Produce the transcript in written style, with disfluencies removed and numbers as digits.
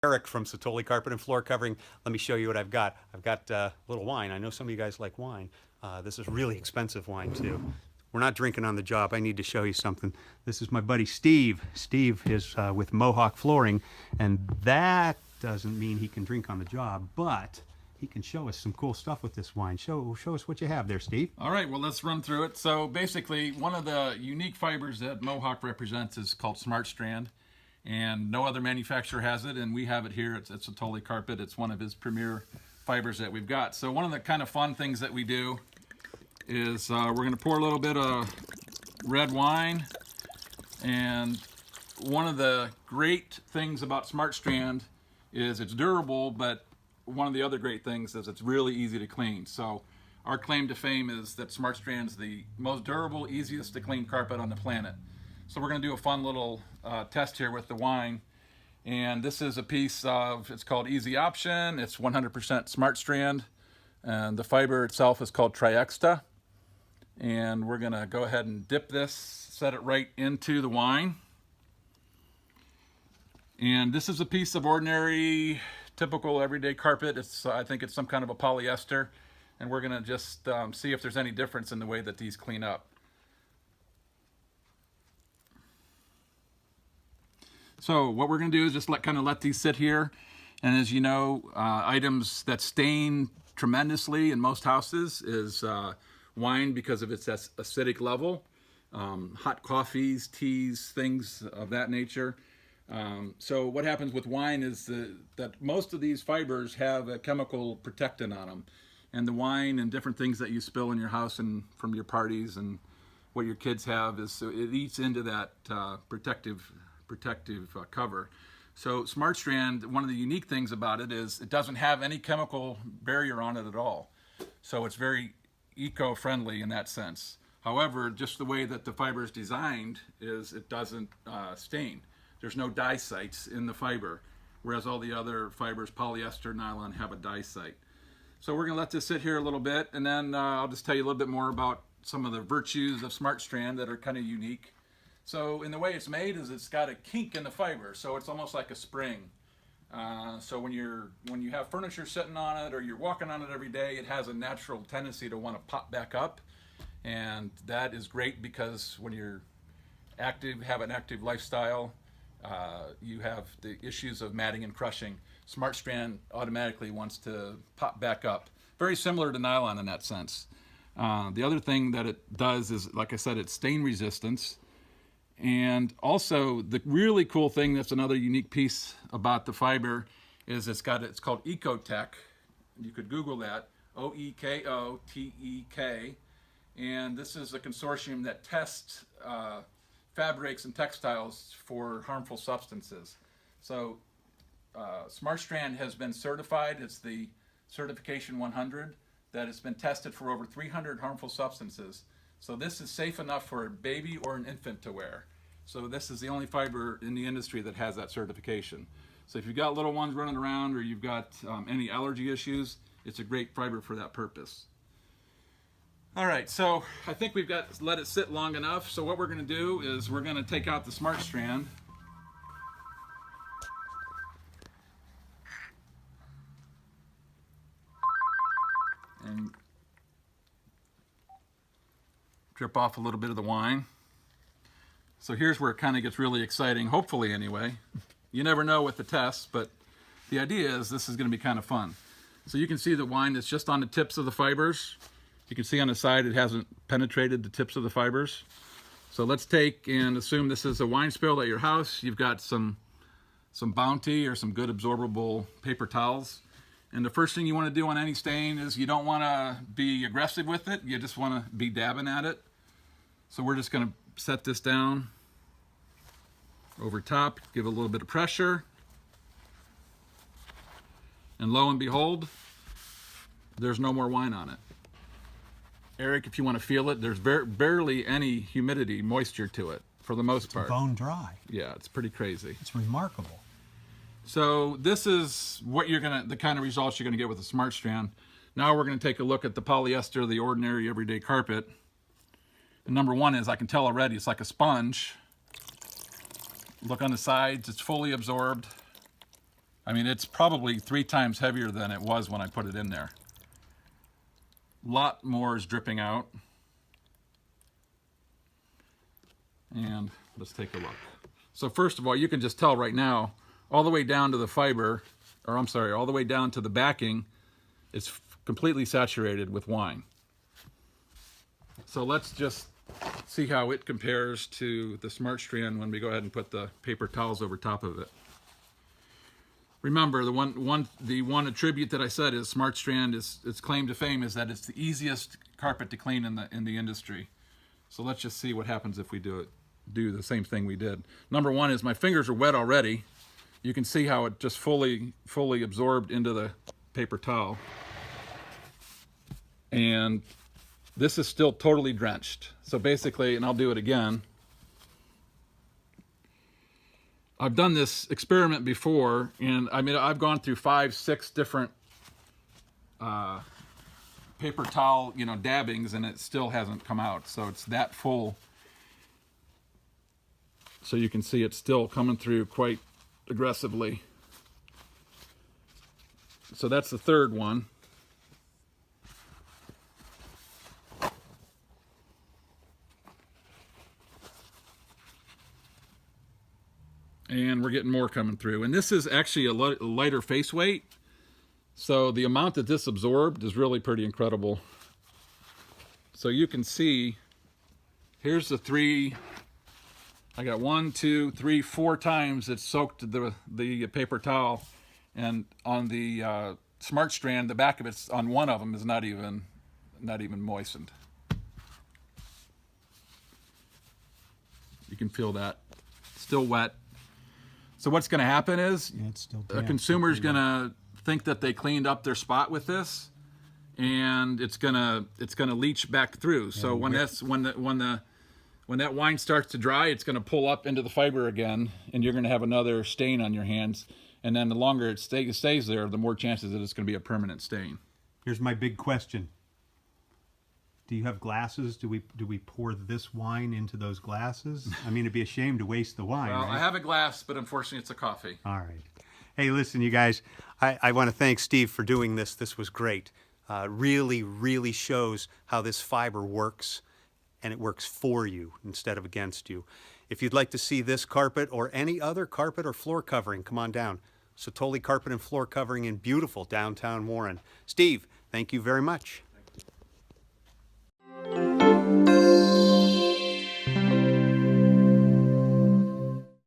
Eric from Satolli Carpet and Floor Covering. Let me show you what I've got. I've got a little wine. I know some of you guys like wine. This is really expensive wine too. We're not drinking on the job. I need to show you something. This is my buddy Steve. Steve is with Mohawk Flooring, and that doesn't mean he can drink on the job, but he can show us some cool stuff with this wine. Show us what you have there, Steve. All right, well, let's run through it. So basically, one of the unique fibers that Mohawk represents is called SmartStrand, and no other manufacturer has it, and we have it here. It's Satolli Carpet. It's one of his premier fibers that we've got. So one of the kind of fun things that we do is we're going to pour a little bit of red wine, and one of the great things about SmartStrand is it's durable, but one of the other great things is it's really easy to clean. So our claim to fame is that SmartStrand's the most durable, easiest to clean carpet on the planet. So we're going to do a fun little test here with the wine. And this is a piece of, it's called Easy Option. It's 100% SmartStrand. And the fiber itself is called Triexta. And we're going to go ahead and dip this, set it right into the wine. And this is a piece of ordinary, typical everyday carpet. I think it's some kind of a polyester, and we're gonna just see if there's any difference in the way that these clean up. So what we're gonna do is just kind of let these sit here, and as you know, items that stain tremendously in most houses is wine because of its acidic level, hot coffees, teas, things of that nature. So what happens with wine is that most of these fibers have a chemical protectant on them, and the wine and different things that you spill in your house and from your parties and what your kids have is it eats into that protective cover. So SmartStrand, one of the unique things about it is it doesn't have any chemical barrier on it at all, so it's very eco-friendly in that sense. However, just the way that the fiber is designed is it doesn't stain. There's no dye sites in the fiber, whereas all the other fibers, polyester, nylon, have a dye site. So we're going to let this sit here a little bit, and then I'll just tell you a little bit more about some of the virtues of SmartStrand that are kind of unique. So in the way it's made is it's got a kink in the fiber, so it's almost like a spring. So when you have furniture sitting on it or you're walking on it every day, it has a natural tendency to want to pop back up, and that is great because when you're active, have an active lifestyle, you have the issues of matting and crushing. SmartStrand automatically wants to pop back up. Very similar to nylon in that sense. The other thing that it does is, like I said, it's stain resistance. And also the really cool thing that's another unique piece about the fiber is it's called Ecotech. You could Google that, O-E-K-O-T-E-K. And this is a consortium that tests fabrics and textiles for harmful substances. So SmartStrand has been certified. It's the certification 100 that has been tested for over 300 harmful substances. So this is safe enough for a baby or an infant to wear. So this is the only fiber in the industry that has that certification. So if you've got little ones running around or you've got any allergy issues, it's a great fiber for that purpose. All right, so I think we've let it sit long enough. So what we're going to do is we're going to take out the SmartStrand. And drip off a little bit of the wine. So here's where it kind of gets really exciting, hopefully anyway. You never know with the tests, but the idea is this is going to be kind of fun. So you can see the wine that's just on the tips of the fibers. You can see on the side it hasn't penetrated the tips of the fibers. So let's take and assume this is a wine spill at your house. You've got some Bounty or some good absorbable paper towels. And the first thing you want to do on any stain is you don't want to be aggressive with it. You just want to be dabbing at it. So we're just going to set this down over top, give it a little bit of pressure. And lo and behold, there's no more wine on it. Eric, if you want to feel it, there's barely any humidity, moisture to it for the most part. It's bone dry. Yeah, it's pretty crazy. It's remarkable. So this is what the kind of results you're gonna get with the SmartStrand. Now we're gonna take a look at the polyester, the ordinary everyday carpet. And number one is, I can tell already, it's like a sponge. Look on the sides, it's fully absorbed. I mean, it's probably 3 times heavier than it was when I put it in there. Lot more is dripping out. And let's take a look. So first of all, you can just tell right now, all the way down to the fiber, or I'm sorry, all the way down to the backing, it's completely saturated with wine. So let's just see how it compares to the SmartStrand when we go ahead and put the paper towels over top of it. Remember, the one attribute that I said is SmartStrand is its claim to fame is that it's the easiest carpet to clean in the industry. So let's just see what happens if we do the same thing we did. Number one is my fingers are wet already. You can see how it just fully absorbed into the paper towel. And this is still totally drenched. So basically, and I'll do it again, I've done this experiment before, and I mean, I've gone through 5, 6 different paper towel, dabbings, and it still hasn't come out. So it's that full. So you can see it's still coming through quite aggressively. So that's the third one. And we're getting more coming through. And this is actually a lighter face weight. So the amount that this absorbed is really pretty incredible. So you can see, here's the 3, I got 1, 2, 3, 4 times it soaked the paper towel. And on the SmartStrand, the back of it's on one of them is not even moistened. You can feel that. Still wet. So what's going to happen is a consumer's going to think that they cleaned up their spot with this, and it's going to leach back through. So when that wine starts to dry, it's going to pull up into the fiber again, and you're going to have another stain on your hands. And then the longer it stays there, the more chances that it's going to be a permanent stain. Here's my big question. Do you have glasses? Do we pour this wine into those glasses? I mean, it'd be a shame to waste the wine. Well, right? I have a glass, but unfortunately it's a coffee. All right. Hey, listen, you guys, I want to thank Steve for doing this. This was great. Really shows how this fiber works, and it works for you instead of against you. If you'd like to see this carpet or any other carpet or floor covering, come on down. Satolli Carpet and Floor Covering in beautiful downtown Warren. Steve, thank you very much.